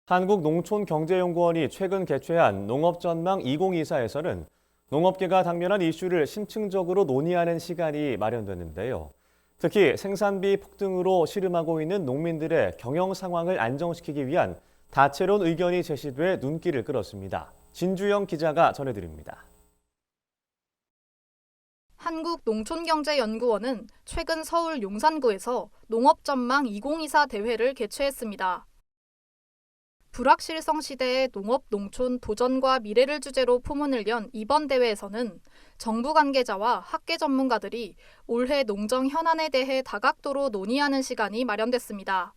한국농촌경제연구원이 최근 개최한 농업전망 2024에서는 농업계가 당면한 이슈를 심층적으로 논의하는 시간이 마련됐는데요. 특히 생산비 폭등으로 씨름하고 있는 농민들의 경영 상황을 안정시키기 위한 다채로운 의견이 제시돼 눈길을 끌었습니다. 진주영 기자가 전해드립니다. 한국농촌경제연구원은 최근 서울 용산구에서 농업전망 2024 대회를 개최했습니다. 불확실성 시대의 농업, 농촌, 도전과 미래를 주제로 포문을 연 이번 대회에서는 정부 관계자와 학계 전문가들이 올해 농정 현안에 대해 다각도로 논의하는 시간이 마련됐습니다.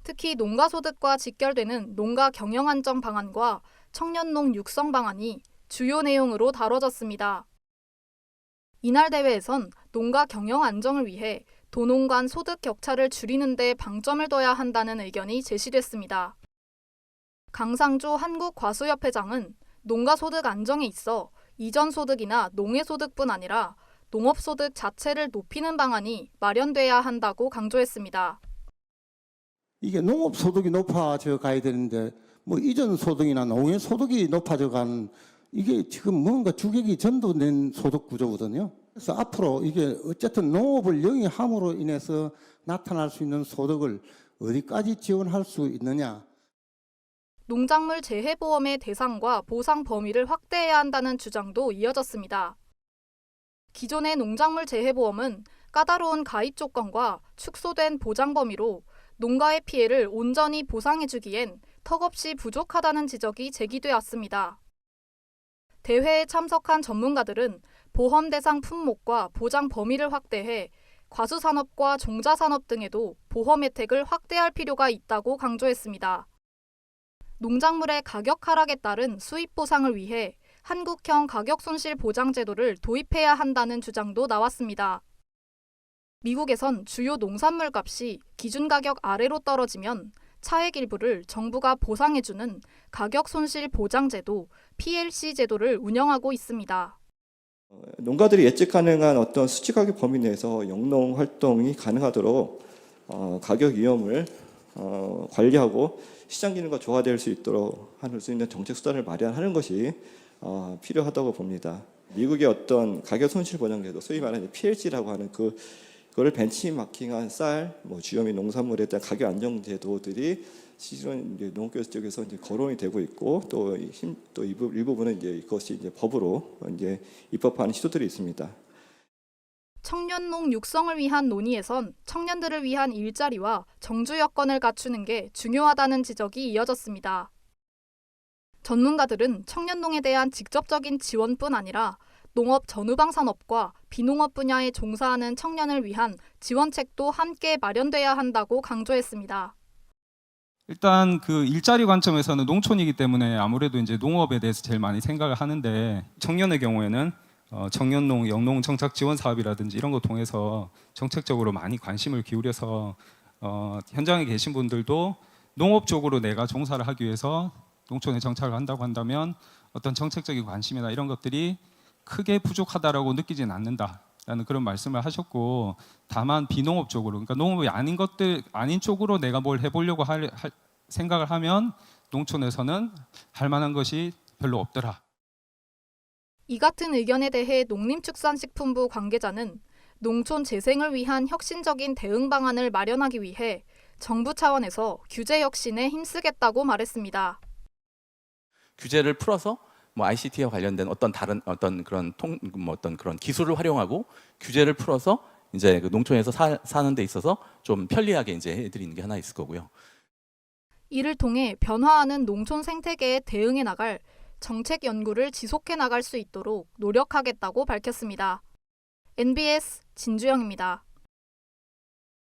특히 농가 소득과 직결되는 농가 경영 안정 방안과 청년농 육성 방안이 주요 내용으로 다뤄졌습니다. 이날 대회에선 농가 경영 안정을 위해 도농 간 소득 격차를 줄이는 데 방점을 둬야 한다는 의견이 제시됐습니다. 강상조 한국과수협회장은 농가 소득 안정에 있어 이전 소득이나 농해 소득뿐 아니라 농업 소득 자체를 높이는 방안이 마련돼야 한다고 강조했습니다. 이게 농업 소득이 높아져 가야 되는데 이전 소득이나 농해 소득이 높아져 가는 이게 지금 뭔가 주객이 전도된 소득 구조거든요. 그래서 앞으로 이게 어쨌든 농업을 영위함으로 인해서 나타날 수 있는 소득을 어디까지 지원할 수 있느냐. 농작물 재해보험의 대상과 보상 범위를 확대해야 한다는 주장도 이어졌습니다. 기존의 농작물 재해보험은 까다로운 가입 조건과 축소된 보장 범위로 농가의 피해를 온전히 보상해주기엔 턱없이 부족하다는 지적이 제기되었습니다. 대회에 참석한 전문가들은 보험 대상 품목과 보장 범위를 확대해 과수산업과 종자산업 등에도 보험 혜택을 확대할 필요가 있다고 강조했습니다. 농작물의 가격 하락에 따른 수입 보상을 위해 한국형 가격손실보장제도를 도입해야 한다는 주장도 나왔습니다. 미국에선 주요 농산물 값이 기준 가격 아래로 떨어지면 차액 일부를 정부가 보상해주는 가격손실보장제도 PLC 제도를 운영하고 있습니다. 농가들이 예측 가능한 어떤 수치 가격 범위 내에서 영농 활동이 가능하도록 가격 위험을 관리하고 시장 기능과 조화될 수 있도록 할 수 있는 정책 수단을 마련하는 것이 필요하다고 봅니다. 미국의 어떤 가격 손실 보장제도, 소위 말하는 PLC라고 하는 그거를 벤치마킹한 쌀, 주요 및 농산물에 대한 가격 안정 제도들이 실은 이제 농업교 쪽에서 이제 거론이 되고 있고 또 일부분은 이제 이것이 이제 법으로 이제 입법하는 시도들이 있습니다. 청년농 육성을 위한 논의에선 청년들을 위한 일자리와 정주 여건을 갖추는 게 중요하다는 지적이 이어졌습니다. 전문가들은 청년농에 대한 직접적인 지원뿐 아니라 농업 전후방 산업과 비농업 분야에 종사하는 청년을 위한 지원책도 함께 마련돼야 한다고 강조했습니다. 일단 그 일자리 관점에서는 농촌이기 때문에 아무래도 이제 농업에 대해서 제일 많이 생각을 하는데 청년의 경우에는 청년농, 영농 정착 지원 사업이라든지 이런 거 통해서 정책적으로 많이 관심을 기울여서 현장에 계신 분들도 농업 쪽으로 내가 종사를 하기 위해서 농촌에 정착을 한다고 한다면 어떤 정책적인 관심이나 이런 것들이 크게 부족하다라고 느끼진 않는다라는 그런 말씀을 하셨고, 다만 비농업 쪽으로, 그러니까 농업이 아닌 것들 아닌 쪽으로 내가 뭘 해보려고 생각을 하면 농촌에서는 할 만한 것이 별로 없더라. 이 같은 의견에 대해 농림축산식품부 관계자는 농촌 재생을 위한 혁신적인 대응 방안을 마련하기 위해 정부 차원에서 규제 혁신에 힘쓰겠다고 말했습니다. 규제를 풀어서 ICT와 관련된 어떤 그런 그런 기술을 활용하고 규제를 풀어서 이제 그 농촌에서 사는 데 있어서 좀 편리하게 이제 해드리는 게 하나 있을 거고요. 이를 통해 변화하는 농촌 생태계에 대응해 나갈 정책 연구를 지속해 나갈 수 있도록 노력하겠다고 밝혔습니다. NBS 진주영입니다.